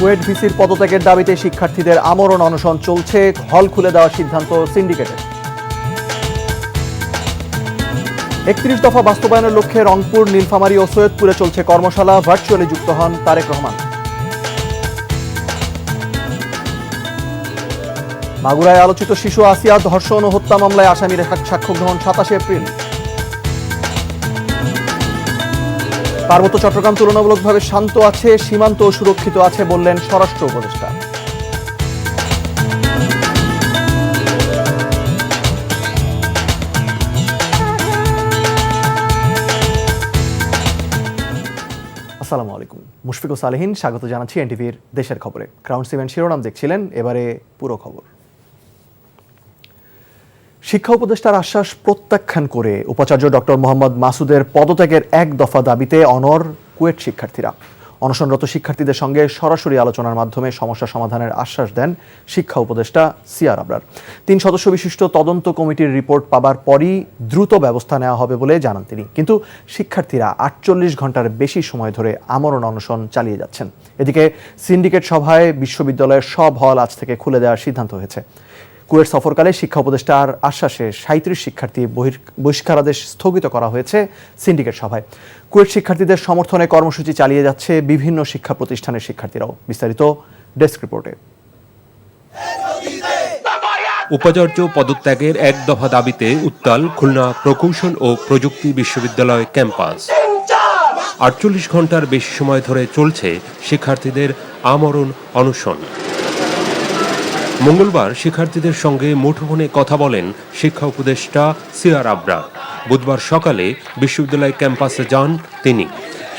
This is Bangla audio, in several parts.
কুয়েট ভিসির পদত্যাগের দাবিতে শিক্ষার্থীদের আমরণ অনশন চলছে, হল খুলে দেওয়ার সিদ্ধান্ত সিন্ডিকেটের। ৩১ দফা বাস্তবায়নের লক্ষ্যে রংপুর, নীলফামারী ও সৈয়দপুরে চলছে কর্মশালা, ভার্চুয়ালি যুক্ত হন তারেক রহমান। মাগুরায় আলোচিত শিশু আসিয়া ধর্ষণ ও হত্যা মামলায় আসামির সাক্ষ্য গ্রহণ ২৭ এপ্রিল। পার্বত্য চট্টগ্রাম তুলনামূলকভাবে শান্ত আছে, সীমান্ত সুরক্ষিত আছে বললেন স্বরাষ্ট্র উপদেষ্টা। আসসালামু আলাইকুম, মুশফিকুর সালেহিন স্বাগত জানাচ্ছি এনটিভির দেশের খবরে। ক্রাউন সিমেন্ট শিরোনাম দেখছিলেন, এবারে পুরো খবর। শিক্ষা উপদেষ্টার আশ্বাস প্রত্যাখ্যান করে উপাচার্য ডক্টর মোহাম্মদ মাসুদের পদত্যাগের এক দফা দাবিতে অনড় কুয়েট শিক্ষার্থীরা। অনশনরত শিক্ষার্থীদের সঙ্গে সরাসরি আলোচনার মাধ্যমে সমস্যা সমাধানের আশ্বাস দেন শিক্ষা উপদেষ্টা সিআর আবরার। ৩ সদস্য বিশিষ্ট তদন্ত কমিটির রিপোর্ট পাবার পরই দ্রুত ব্যবস্থা নেওয়া হবে বলে জানান তিনি। কিন্তু শিক্ষার্থীরা ৪৮ ঘন্টার বেশি সময় ধরে আমরণ অনশন চালিয়ে যাচ্ছেন। এদিকে সিন্ডিকেট সভায় বিশ্ববিদ্যালয়ের সব হল আজ থেকে খুলে দেওয়ার সিদ্ধান্ত হয়েছে। কুয়েট সফরকালে শিক্ষা উপদেষ্টার আশ্বাসে ৩৭ শিক্ষার্থী বহিষ্কারাদেশ স্থগিত করা হয়েছে সিন্ডিকেট সভায়। কুয়েট শিক্ষার্থীদের সমর্থনে কর্মসূচি চালিয়ে যাচ্ছে বিভিন্ন শিক্ষা প্রতিষ্ঠানের শিক্ষার্থীরাও। বিস্তারিত ডেস্ক রিপোর্টে। উপাচার্য পদত্যাগের এক দফা দাবিতে উত্তাল খুলনা প্রকৌশল ও প্রযুক্তি বিশ্ববিদ্যালয় ক্যাম্পাস। ৪৮ ঘন্টার বেশি সময় ধরে চলছে শিক্ষার্থীদের আমরণ অনশন। মঙ্গলবার শিক্ষার্থীদের সঙ্গে মুঠোফোনে কথা বলেন শিক্ষা উপদেষ্টা সিআর আবরার। বুধবার সকালে বিশ্ববিদ্যালয় ক্যাম্পাসে যান তিনি।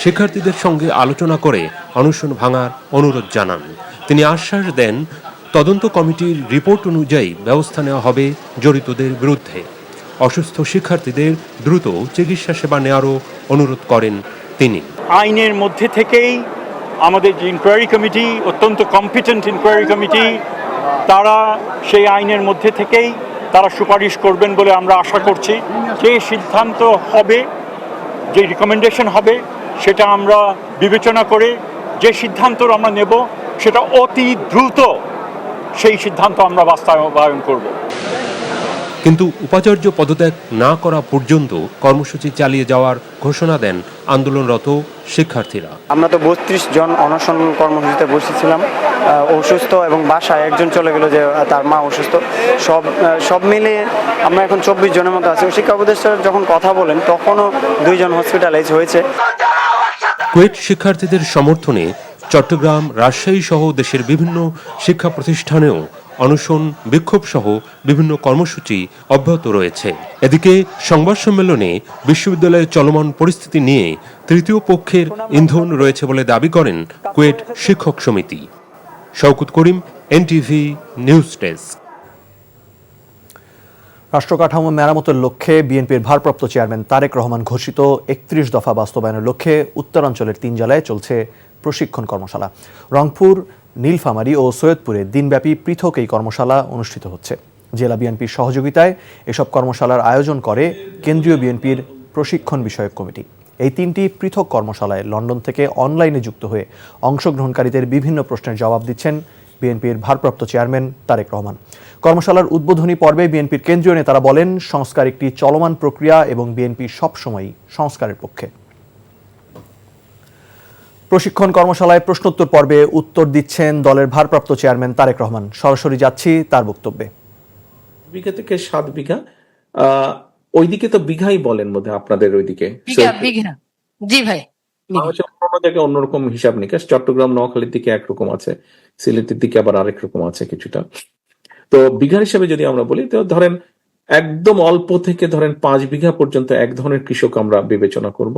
শিক্ষার্থীদের সঙ্গে আলোচনা করে অনশন ভাঙার অনুরোধ জানান। তিনি আশ্বাস দেন, তদন্ত কমিটির রিপোর্ট অনুযায়ী ব্যবস্থা নেওয়া হবে জড়িতদের বিরুদ্ধে। অসুস্থ শিক্ষার্থীদের দ্রুত চিকিৎসা সেবা নেওয়ারও অনুরোধ করেন তিনি। আইনের মধ্যে থেকেই আমাদের যে ইনকোয়ারি কমিটি, অত্যন্ত কম্পিটেন্ট ইনকোয়ারি কমিটি, তারা সেই আইনের মধ্যে থেকেই তারা সুপারিশ করবেন বলে আমরা আশা করছি। যে সিদ্ধান্ত হবে, যে রিকমেন্ডেশন হবে, সেটা আমরা বিবেচনা করে যে সিদ্ধান্ত আমরা নেব সেটা অতি দ্রুত সেই সিদ্ধান্ত আমরা বাস্তবায়ন করব। কিন্তু উপাচার্য পদত্যাগ না করা পর্যন্ত কর্মসূচি চালিয়ে যাওয়ার ঘোষণা দেন আন্দোলনরত শিক্ষার্থীরা। আমরা তো ৩২ জন অনশন কর্মসূচিতে বসেছিলাম। অসুস্থ এবং বাসায় একজন চলে গেল, যে তার মা অসুস্থ। সব মিলিয়ে আমরা এখন ২৪ জনের মতো আছি। শিক্ষা উপদেষ্টা যখন কথা বলেন তখনও 2 জন হসপিটালাইজ হয়েছে। কুয়েট শিক্ষার্থীদের সমর্থনে চট্টগ্রাম, রাজশাহী সহ দেশের বিভিন্ন শিক্ষা প্রতিষ্ঠানেও অনশন, বিক্ষোভ সহ বিভিন্ন কর্মসূচি অব্যাহত রয়েছে। এদিকে সংবাদ সম্মেলনে বিশ্ববিদ্যালয়ের চলমান পরিস্থিতি নিয়ে তৃতীয় পক্ষের ইন্ধন রয়েছে বলে দাবি করেন কুয়েট শিক্ষক সমিতি। শওকত করিম, এনটিভি নিউজ ডেস্ক। রাষ্ট্র কাঠামো মেরামতের লক্ষ্যে বিএনপির ভারপ্রাপ্ত চেয়ারম্যান তারেক রহমান ঘোষিত ৩১ দফা বাস্তবায়নের লক্ষ্যে উত্তরাঞ্চলের ৩ জেলায় চলছে প্রশিক্ষণ কর্মশালা। রংপুর, নীলফামারী ও সৈয়দপুরে দিনব্যাপী পৃথক এই কর্মশালা অনুষ্ঠিত হচ্ছে। জেলা বিএনপির সহযোগিতায় এসব কর্মশালার আয়োজন করে কেন্দ্রীয় বিএনপির প্রশিক্ষণ বিষয়ক কমিটি। এই 3টি পৃথক কর্মশালায় লন্ডন থেকে অনলাইনে যুক্ত হয়ে অংশগ্রহণকারীদের বিভিন্ন প্রশ্নের জবাব দিচ্ছেন বিএনপির ভারপ্রাপ্ত চেয়ারম্যান তারেক রহমান। কর্মশালার উদ্বোধনী পর্বে বিএনপির কেন্দ্রীয় নেতারা বলেন, সংস্কার একটি চলমান প্রক্রিয়া এবং বিএনপি সবসময়ই সংস্কারের পক্ষে। প্রশিক্ষণ কর্মশালায় প্রশ্নোত্তর পর্বে উত্তর দিচ্ছেন দলের ভারপ্রাপ্ত চেয়ারম্যান তারেক রহমান। সরাসরি যাচ্ছি তার বক্তব্যে। বিঘা থেকে 7 বিঘা, ওইদিকে তো বিঘাই বলেন বোধহয় আপনাদের ওইদিকে। জি ভাই, অন্য জায়গায় অন্যরকম হিসাব নিকাশ। চট্টগ্রাম, নোয়াখালীর দিকে একরকম আছে, সিলেটের দিকে আবার আরেক রকম আছে কিছুটা। তো বিঘা হিসাবে যদি আমরা বলি, তো ধরেন একদম অল্প থেকে ধরেন 5 বিঘা পর্যন্ত এক ধরনের কৃষক আমরা বিবেচনা করব,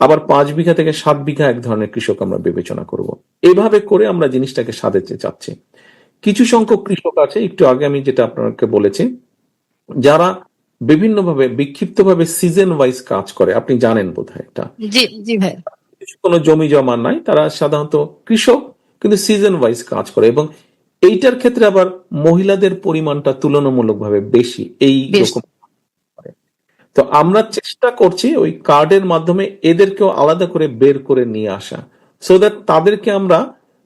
আবার 5 বিঘা থেকে 7 বিঘা এক ধরনের কৃষক আমরা বিবেচনা করব। এইভাবে করে আমরা জিনিসটাকে সাজাতে চাচ্ছি। কিছু সংখ্যক কৃষক আছে, একটু আগে আমি যেটা আপনাকে বলেছি, যারা বিভিন্নভাবে বিক্ষিপ্তভাবে সিজন ওয়াইজ কাজ করে। আপনি জানেন বোধহয় এটা। জি ভাই। কোনো জমি জমা নাই, তারা সাধারণত কৃষক কিন্তু সিজন ওয়াইজ কাজ করে, এবং এইটার ক্ষেত্রে আবার মহিলাদের পরিমাণটা তুলনামূলকভাবে বেশি এই রকম। তো আমরা চেষ্টা করছি ওই কার্ডের মাধ্যমে এদেরকেও আলাদা করে বের করে নিয়ে আসা, সো দ্যাট তাদেরকে আমরা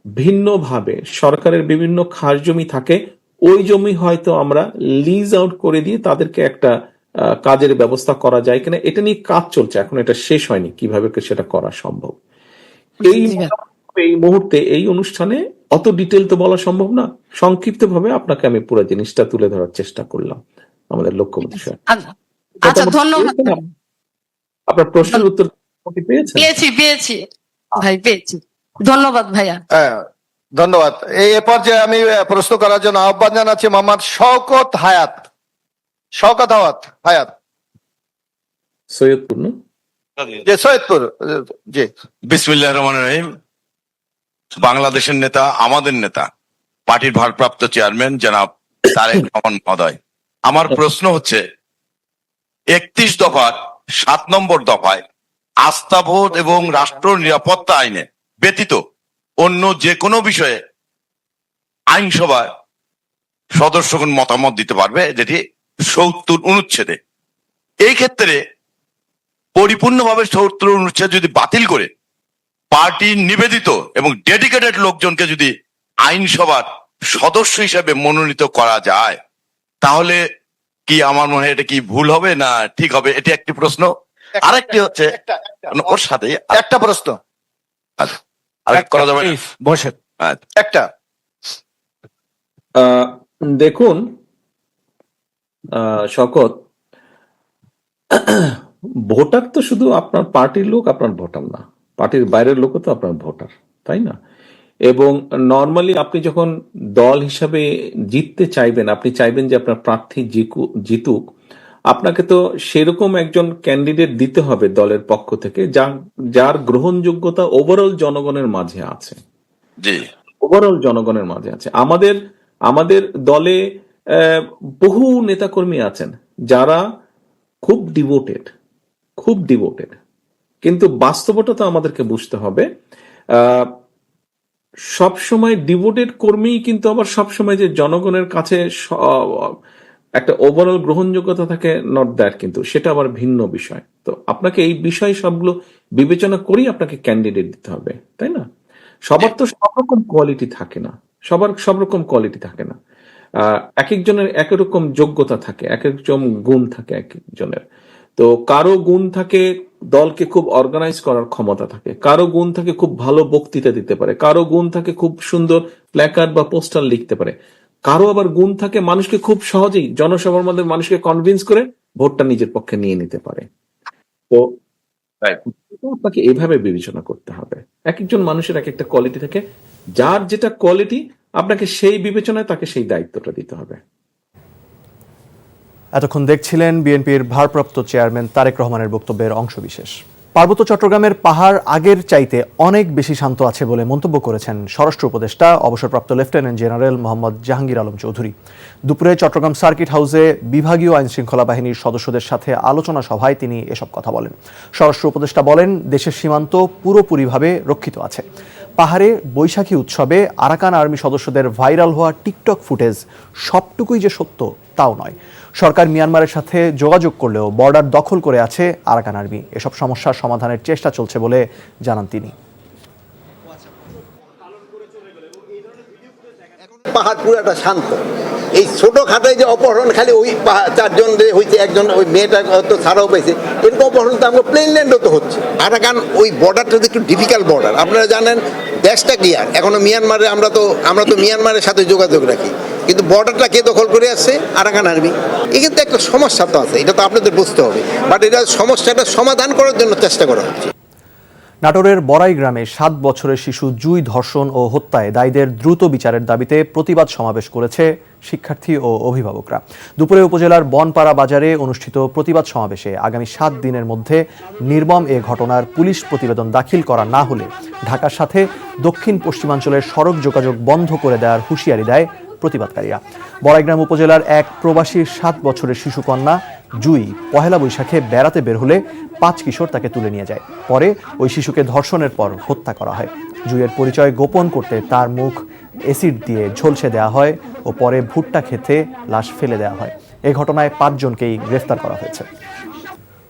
ভিন্নভাবে সরকারের বিভিন্ন খাস জমি থাকে, ওই জমি হয়তো আমরা লিজ আউট করে দিয়ে তাদেরকে একটা কাজের ব্যবস্থা করা যায় কিনা, এটা নিয়ে কাজ চলছে, এখন এটা শেষ হয়নি কিভাবে সেটা করা সম্ভব। এই মুহূর্তে এই অনুষ্ঠানে অত ডিটেল তো বলা সম্ভব না, সংক্ষিপ্ত ভাবে আপনাকে আমি পুরো জিনিসটা তুলে ধরার চেষ্টা করলাম আমাদের লক্ষ্য বিষয়। আচ্ছা, ধন্যবাদ। আপনার প্রশ্নের উত্তর পেয়েছেন? পেয়েছি ভাই, পেয়েছি। ধন্যবাদ ভাইয়া। ধন্যবাদ। এই পর্যায়ে আমি প্রশ্ন করার জন্য আহ্বান জানাচ্ছি মোহাম্মদ শওকত হায়াত। সৈয়দপুর না? জি, সৈয়দপুর। জি, বিসমিল্লাহির রহমানির রহিম। বাংলাদেশের নেতা, আমাদের নেতা, পার্টির ভারপ্রাপ্ত চেয়ারম্যান জনাব তারেক রহমান মহোদয়, আমার প্রশ্ন হচ্ছে 31 দফার 7 নম্বর দফায় আস্থা ভোট এবং রাষ্ট্র নিরাপত্তা আইনে ব্যতীত অন্য যে কোনো বিষয়ে আইনসভায় সদস্যগণ মতামত দিতে পারবে, যেটি 70 অনুচ্ছেদে। এই ক্ষেত্রে পরিপূর্ণভাবে 70 অনুচ্ছেদ যদি বাতিল করে পার্টির নিবেদিত এবং ডেডিকেটেড লোকজনকে যদি আইনসভার সদস্য হিসেবে মনোনীত করা যায়, তাহলে কি আমার মনে হয় এটা কি ভুল হবে না ঠিক হবে? এটি একটি প্রশ্ন। আরেকটি হচ্ছে ওর সাথে একটা প্রশ্ন আরেক করা যাবে না? বসে একটা দেখুন শওকত, ভোটার তো শুধু আপনার পার্টির লোক, আপনার ভোটার না, পার্টির বাইরের লোকও তো আপনার ভোটার, তাই না? এবং নর্মালি আপনি যখন দল হিসাবে জিততে চাইবেন, আপনি চাইবেন যে আপনার প্রার্থী জিতুক, আপনাকে তো সেরকম একজন ক্যান্ডিডেট দিতে হবে দলের পক্ষ থেকে যার গ্রহণযোগ্যতা ওভারঅল জনগণের মাঝে আছে। জি, ওভারঅল জনগণের মাঝে আছে। আমাদের দলে বহু নেতাকর্মী আছেন যারা খুব ডিভোটেড, কিন্তু বাস্তবতা তো আমাদেরকে বুঝতে হবে। সবসময় ডিভোটেড কর্মী কিন্তু আবার সবসময় যে জনগণের কাছে একটা ওভারঅল গ্রহণযোগ্যতা থাকে, নট দ্যাট, কিন্তু সেটা আবার ভিন্ন বিষয়। তো আপনাকে এই বিষয় সবগুলো বিবেচনা করেই আপনাকে ক্যান্ডিডেট দিতে হবে, তাই না? সবার তো সব রকম কোয়ালিটি থাকে না, সব রকম কোয়ালিটি থাকে না। এক একজনের এক রকম যোগ্যতা থাকে, এক একজন গুণ থাকে এক একজনের। তো কারো গুণ থাকে দলকে খুব অর্গানাইজ করার ক্ষমতা থাকে, কারো গুণ থাকে খুব ভালো বক্তৃতা দিতে পারে, কারো গুণ থাকে খুব সুন্দর প্ল্যাকার্ড বা পোস্টার লিখতে পারে, কারো আবার গুণ থাকে মানুষকে খুব সহজেই জনসভার মধ্যে মানুষকে কনভিন্স করে ভোটটা নিজের পক্ষে নিয়ে নিতে পারে। তো আপনাকে এইভাবে বিবেচনা করতে হবে। এক একজন মানুষের এক একটা কোয়ালিটি থাকে, যার যেটা কোয়ালিটি আপনাকে সেই বিবেচনায় তাকে সেই দায়িত্বটা দিতে হবে। এতক্ষণ দেখছিলেন বিএনপির ভারপ্রাপ্ত চেয়ারম্যান তারেক রহমানের বক্তব্যের অংশবিশেষ। পার্বত্য চট্টগ্রামের পাহাড় আগের চাইতে অনেক বেশি শান্ত আছে বলে মন্তব্য করেছেন স্বরাষ্ট্র উপদেষ্টা অবসরপ্রাপ্ত লেফটেন্যান্ট জেনারেল মোহাম্মদ জাহাঙ্গীর আলম চৌধুরী। দুপুরে চট্টগ্রাম সার্কিট হাউসে বিভাগীয় আইনশৃঙ্খলা বাহিনীর সদস্যদের সাথে আলোচনা সভায় তিনি এসব কথা বলেন। স্বরাষ্ট্র উপদেষ্টা বলেন, দেশের সীমান্ত পুরোপুরিভাবে রক্ষিত আছে। পাহাড়ে বৈশাখী উৎসবে আরাকান আর্মি সদস্যদের ভাইরাল হওয়া টিকটক ফুটেজ সবটুকুই যে সত্য তাও নয়। সরকার মিয়ানমারের সাথে যোগাযোগ করলেও বর্ডার দখল করে আছে আরাকান আর্মি। এসব সমস্যার সমাধানের চেষ্টা চলছে বলে জানান তিনি। পাহাড় পুরাটা শান্ত, এই ছোট খাটায় যে অপহরণ খালি ওই 4 জন হয়েছে, একজন ওই মেয়েটা হয়তো ছাড়াও পেয়েছে, এরকম অপহরণ তো আমরা প্লেনল্যান্ডও তো হচ্ছে। আরাকান ওই বর্ডারটা একটু ডিফিকাল্ট বর্ডার, আপনারা জানেন দেশটা ক্লিয়ার এখনো মিয়ানমারে, আমরা তো মিয়ানমারের সাথে যোগাযোগ রাখি, কিন্তু বর্ডারটা কে দখল করে আসছে? Arakan army. এই কিন্তু একটা সমস্যা তো আছে, এটা তো আপনাদের বুঝতে হবে, বাট এটা সমস্যাটা সমাধান করার জন্য চেষ্টা করা হচ্ছে। নাটোরের বড়াই গ্রামে 7 বছরের শিশু জুই ধর্ষণ ও হত্যায় দায়ীদের দ্রুত বিচারের দাবিতে প্রতিবাদ সমাবেশ করেছে শিক্ষার্থী ও অভিভাবকরা। দুপুরে উপজেলার বনপাড়া বাজারে অনুষ্ঠিত প্রতিবাদ সমাবেশে আগামী 7 দিনের মধ্যে নির্মম এ ঘটনার পুলিশ প্রতিবেদন দাখিল করা না হলে ঢাকার সাথে দক্ষিণ পশ্চিমাঞ্চলের সড়ক যোগাযোগ বন্ধ করে দেওয়ার হুঁশিয়ারি দেয় প্রতিবাদকারীরা। বড়াইগ্রাম উপজেলার এক প্রবাসীর 7 বছরের শিশুকন্যা জুই পহেলা বৈশাখে বেড়াতে বের হলে 5 কিশোর তাকে তুলে নিয়ে যায়। পরে ওই শিশুকে ধর্ষণের পর হত্যা করা হয়। জুইয়ের পরিচয় গোপন করতে তার মুখ অ্যাসিড দিয়ে ঝলসে দেওয়া হয় ও পরে ভুট্টা খেতে লাশ ফেলে দেওয়া হয়। এই ঘটনায় 5 জনকেই গ্রেফতার করা হয়েছে।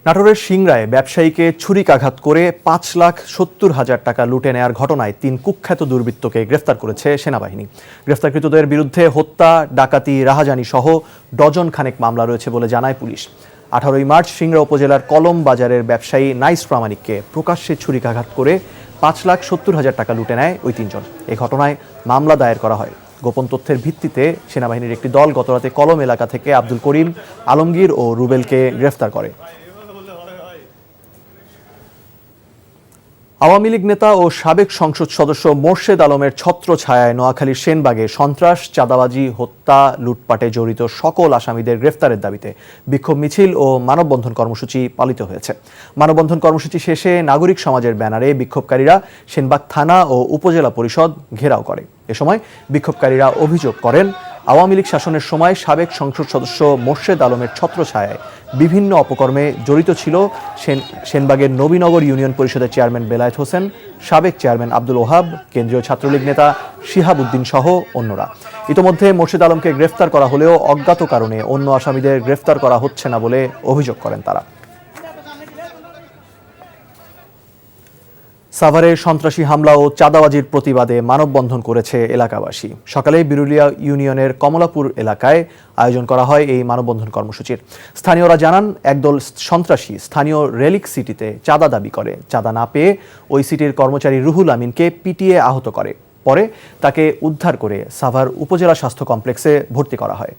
নাটোরের সিংড়ায় ব্যবসায়ীকে ছুরিকাঘাত করে 5,70,000 টাকা লুটে নেয়ার ঘটনায় 3 কুখ্যাত দুর্বৃত্তকে গ্রেফতার করেছে সেনাবাহিনী। গ্রেফতারকৃতদের বিরুদ্ধে হত্যা, ডাকাতি, রাহাজানি সহ ডজন খানেক মামলা রয়েছে বলে জানায় পুলিশ। 18 মার্চ সিংড়া উপজেলার কলম বাজারের ব্যবসায়ী নাইস প্রামাণিককে প্রকাশ্যে ছুরিকাঘাত করে 5,70,000 টাকা লুটে নেয় ওই 3 জন। এই ঘটনায় মামলা দায়ের করা হয়। গোপন তথ্যের ভিত্তিতে সেনাবাহিনীর একটি দল গতরাতে কলম এলাকা থেকে আব্দুল করিম, আলমগীর ও রুবেলকে গ্রেফতার করে। আওয়ামী লীগ নেতা ও সাবেক সংসদ সদস্য মোর্শেদ আলমের ছত্রছায়ায় নোয়াখালীর সেনবাগে সন্ত্রাস, চাঁদাবাজি, হত্যা, লুটপাটে জড়িত সকল আসামিদের গ্রেফতারের দাবিতে বিক্ষোভ মিছিল ও মানববন্ধন কর্মসূচি পালিত হয়েছে। মানববন্ধন কর্মসূচি শেষে নাগরিক সমাজের ব্যানারে বিক্ষোভকারীরা সেনবাগ থানা ও উপজেলা পরিষদ ঘেরাও করে। এ সময় বিক্ষোভকারীরা অভিযোগ করেন, আওয়ামী লীগ শাসনের সময় সাবেক সংসদ সদস্য মোর্শেদ আলমের ছত্রছায়ায় বিভিন্ন অপকর্মে জড়িত ছিল সেনবাগের নবীনগর ইউনিয়ন পরিষদের চেয়ারম্যান বেলায়েত হোসেন, সাবেক চেয়ারম্যান আব্দুল ওহাব, কেন্দ্রীয় ছাত্রলীগ নেতা শিহাব উদ্দিন সহ অন্যরা। ইতোমধ্যে মোর্শেদ আলমকে গ্রেফতার করা হলেও অজ্ঞাত কারণে অন্য আসামিদের গ্রেফতার করা হচ্ছে না বলে অভিযোগ করেন তারা। সাভারে সন্ত্রাসী হামলা ও চাঁদাবাজির প্রতিবাদে মানববন্ধন করেছে এলাকাবাসী। সকালে বিরুলিয়া ইউনিয়নের কমলাপুর এলাকায় আয়োজন করা হয় এই মানববন্ধন কর্মসূচির। স্থানীয়রা জানান, একদল সন্ত্রাসী স্থানীয় রেলিক সিটিতে চাঁদা দাবি করে। চাঁদা না পেয়ে ওই সিটির কর্মচারী রুহুল আমিনকে পিটিয়ে আহত করে। পরে তাকে উদ্ধার করে সাভার উপজেলা স্বাস্থ্য কমপ্লেক্সে ভর্তি করা হয়।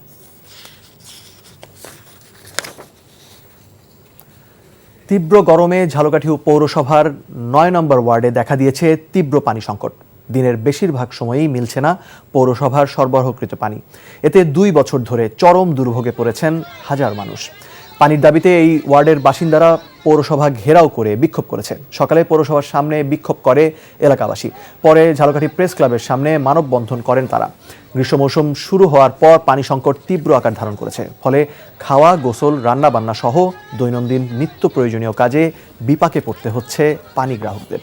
তীব্র গরমে ঝালকাঠি পৌরসভার 9 নম্বর ওয়ার্ডে দেখা দিয়েছে তীব্র পানি সংকট। দিনের বেশিরভাগ সময়ই মিলছে না পৌরসভার সরবরাহকৃত পানি। এতে 2 বছর ধরে চরম দুর্ভোগে পড়েছেন হাজার মানুষ। পানির দাবিতে এই ওয়ার্ডের বাসিন্দারা পৌরসভা ঘেরাও করে বিক্ষোভ করেছে। সকালে পৌরসভার সামনে বিক্ষোভ করে এলাকাবাসী। পরে ঝালকাঠি প্রেস ক্লাবের সামনে মানববন্ধন করেন তারা। গ্রীষ্ম মৌসুম শুরু হওয়ার পর পানি সংকট তীব্র আকার ধারণ করেছে। ফলে খাওয়া, গোসল, রান্নাবান্না সহ দৈনন্দিন নিত্য প্রয়োজনীয় কাজে বিপাকে পড়তে হচ্ছে পানি গ্রাহকদের।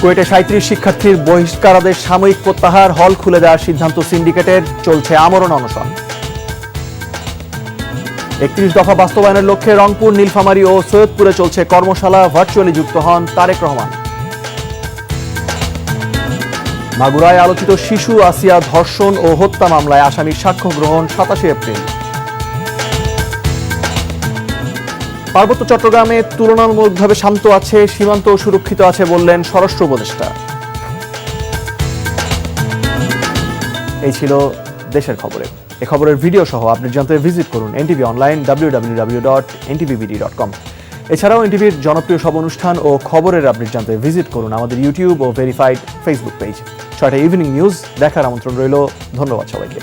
কুয়েটে 37 শিক্ষার্থীর বহিষ্কারাদেশ সাময়িক প্রত্যাহার, হল খুলে দেওয়ার সিদ্ধান্ত সিন্ডিকেটের, চলছে আমরণ অনশন। 31 দফা বাস্তবায়নের লক্ষ্যে রংপুর, নীলফামারী ও সৈয়দপুরে চলছে কর্মশালা, ভার্চুয়ালি যুক্ত হন তারেক রহমান। মাগুরায় আলোচিত শিশু আসিয়া ধর্ষণ ও হত্যা মামলায় আসামির সাক্ষ্য গ্রহণ 27 এপ্রিল। পার্বত্য চট্টগ্রামে তুলনামূলকভাবে শান্ত আছে, সীমান্ত সুরক্ষিত আছে বললেন স্বরাষ্ট্র উপদেষ্টা। এই ছিল দেশের খবরে। এই খবরের ভিডিও সহ আপনি জানতে ভিজিট করুন এনটিভি অনলাইন www.ntvbd.com। এছাড়াও এনটিভির জনপ্রিয় সব অনুষ্ঠান ও খবরের আপডেট জানতে ভিজিট করুন আমাদের ইউটিউব ও ভেরিফাইড ফেসবুক পেজ। 6টা ইভিনিং নিউজ দেখার আমন্ত্রণ রইল। ধন্যবাদ সবাইকে।